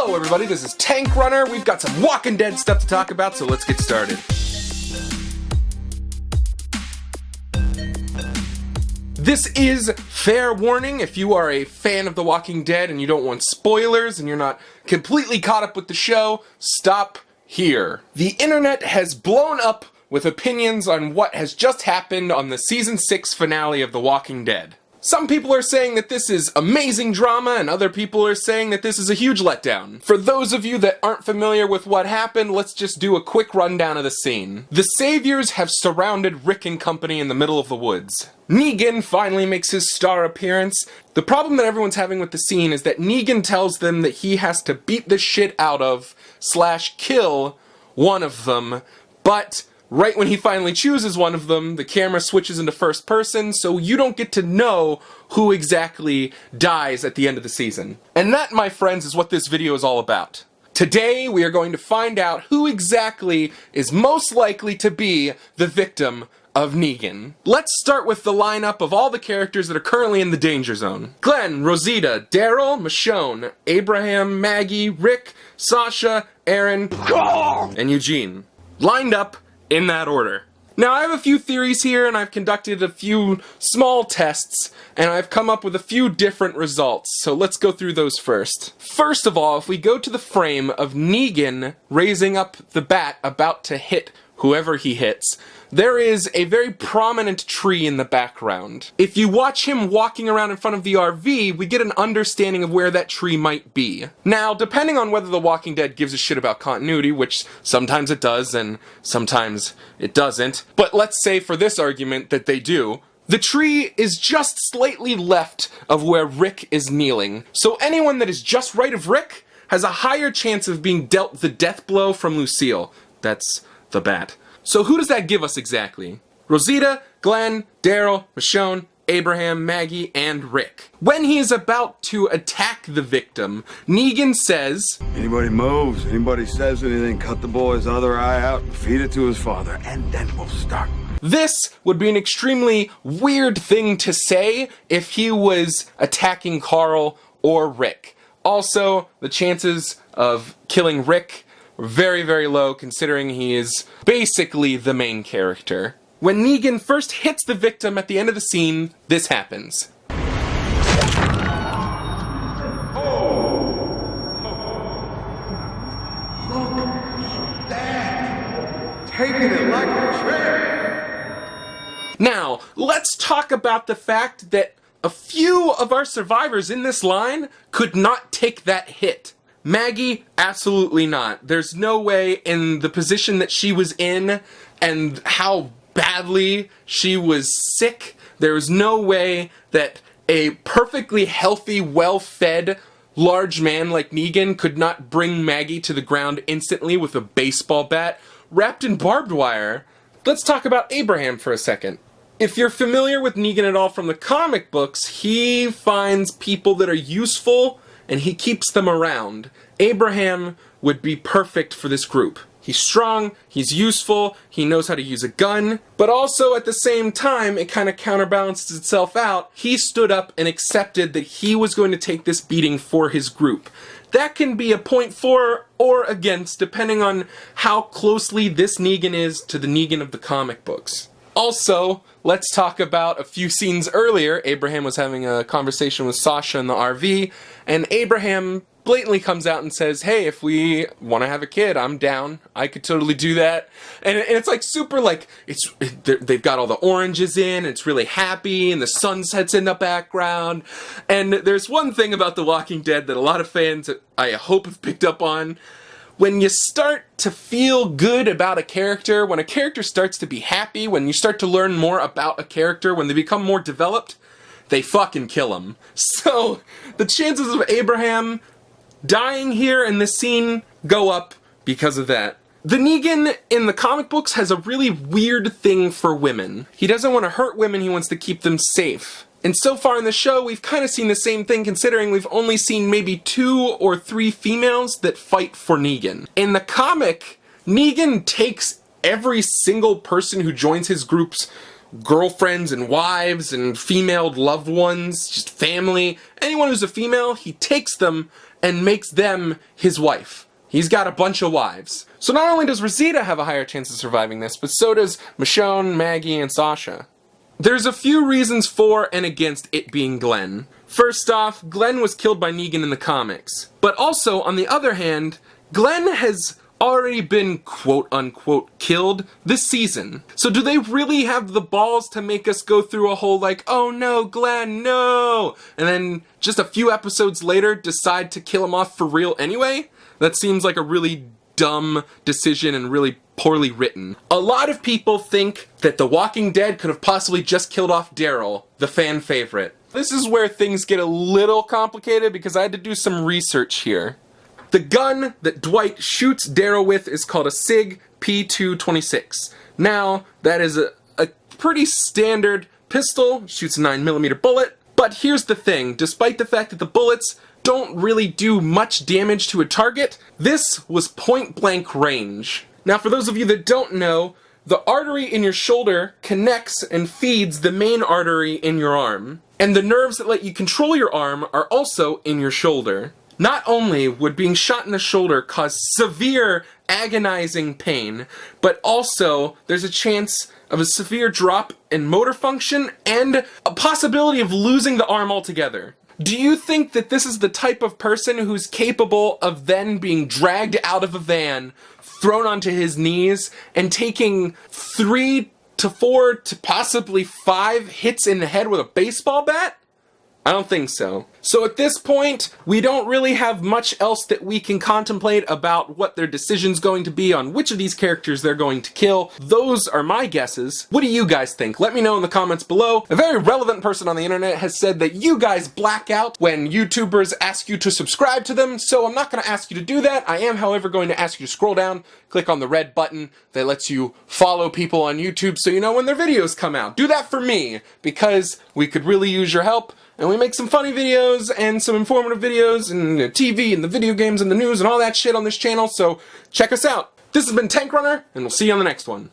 Hello everybody, this is TankRunner. We've got some Walking Dead stuff to talk about, so let's get started. This is fair warning. If you are a fan of The Walking Dead and you don't want spoilers and you're not completely caught up with the show, stop here. The internet has blown up with opinions on what has just happened on the Season 6 finale of The Walking Dead. Some people are saying that this is amazing drama, and other people are saying that this is a huge letdown. For those of you that aren't familiar with what happened, let's just do a quick rundown of the scene. The Saviors have surrounded Rick and company in the middle of the woods. Negan finally makes his star appearance. The problem that everyone's having with the scene is that Negan tells them that he has to beat the shit out of / kill one of them, but right when he finally chooses one of them, the camera switches into first person, so you don't get to know who exactly dies at the end of the season. And that, my friends, is what this video is all about. Today, we are going to find out who exactly is most likely to be the victim of Negan. Let's start with the lineup of all the characters that are currently in the danger zone. Glenn, Rosita, Daryl, Michonne, Abraham, Maggie, Rick, Sasha, Aaron, and Eugene. Lined up in that order. Now, I have a few theories here, and I've conducted a few small tests, and I've come up with a few different results, so let's go through those first. First of all, if we go to the frame of Negan raising up the bat about to hit whoever he hits, there is a very prominent tree in the background. If you watch him walking around in front of the RV, we get an understanding of where that tree might be. Now, depending on whether The Walking Dead gives a shit about continuity, which sometimes it does and sometimes it doesn't, but let's say for this argument that they do, the tree is just slightly left of where Rick is kneeling. So anyone that is just right of Rick has a higher chance of being dealt the death blow from Lucille. That's the bat. So who does that give us exactly? Rosita, Glenn, Daryl, Michonne, Abraham, Maggie, and Rick. When he is about to attack the victim, Negan says, "Anybody moves, anybody says anything, cut the boy's other eye out and feed it to his father, and then we'll start." This would be an extremely weird thing to say if he was attacking Carl or Rick. Also, the chances of killing Rick were very, very low, considering he is basically the main character. When Negan first hits the victim at the end of the scene, this happens. Taking it like a champ. Now, let's talk about the fact that a few of our survivors in this line could not take that hit. Maggie, absolutely not. There's no way, in the position that she was in and how badly she was sick, there's no way that a perfectly healthy, well-fed, large man like Negan could not bring Maggie to the ground instantly with a baseball bat wrapped in barbed wire. Let's talk about Abraham for a second. If you're familiar with Negan at all from the comic books, he finds people that are useful and he keeps them around. Abraham would be perfect for this group. He's strong, he's useful, he knows how to use a gun, but also at the same time, it kind of counterbalances itself out. He stood up and accepted that he was going to take this beating for his group. That can be a point for or against, depending on how closely this Negan is to the Negan of the comic books. Also, let's talk about a few scenes earlier. Abraham was having a conversation with Sasha in the RV, and Abraham blatantly comes out and says, "Hey, if we want to have a kid, I'm down. I could totally do that." And it's like super, like, they've got all the oranges in, it's really happy, and the sunset's in the background. And there's one thing about The Walking Dead that a lot of fans, I hope, have picked up on. When you start to feel good about a character, when a character starts to be happy, when you start to learn more about a character, when they become more developed, they fucking kill him. So, the chances of Abraham dying here in this scene go up because of that. The Negan in the comic books has a really weird thing for women. He doesn't want to hurt women, he wants to keep them safe. And so far in the show, we've kind of seen the same thing, considering we've only seen maybe 2 or 3 females that fight for Negan. In the comic, Negan takes every single person who joins his group's girlfriends and wives and female loved ones, just family, anyone who's a female, he takes them and makes them his wife. He's got a bunch of wives. So not only does Rosita have a higher chance of surviving this, but so does Michonne, Maggie, and Sasha. There's a few reasons for and against it being Glenn. First off, Glenn was killed by Negan in the comics. But also, on the other hand, Glenn has already been quote-unquote killed this season. So do they really have the balls to make us go through a whole like, oh no, Glenn, no! And then just a few episodes later decide to kill him off for real anyway? That seems like a really dumb decision and really poorly written. A lot of people think that The Walking Dead could have possibly just killed off Daryl, the fan favorite. This is where things get a little complicated because I had to do some research here. The gun that Dwight shoots Daryl with is called a SIG P226. Now, that is a pretty standard pistol, shoots a 9mm bullet, but here's the thing, despite the fact that the bullets don't really do much damage to a target, this was point-blank range. Now, for those of you that don't know, the artery in your shoulder connects and feeds the main artery in your arm. And the nerves that let you control your arm are also in your shoulder. Not only would being shot in the shoulder cause severe, agonizing pain, but also there's a chance of a severe drop in motor function and a possibility of losing the arm altogether. Do you think that this is the type of person who's capable of then being dragged out of a van, thrown onto his knees, and taking 3 to 4 to possibly 5 hits in the head with a baseball bat? I don't think so. So at this point, we don't really have much else that we can contemplate about what their decision's going to be on which of these characters they're going to kill. Those are my guesses. What do you guys think? Let me know in the comments below. A very relevant person on the internet has said that you guys black out when YouTubers ask you to subscribe to them, so I'm not going to ask you to do that. I am, however, going to ask you to scroll down, click on the red button that lets you follow people on YouTube so you know when their videos come out. Do that for me, because we could really use your help. And we make some funny videos and some informative videos and the TV and the video games and the news and all that shit on this channel, so check us out. This has been TankRunner, and we'll see you on the next one.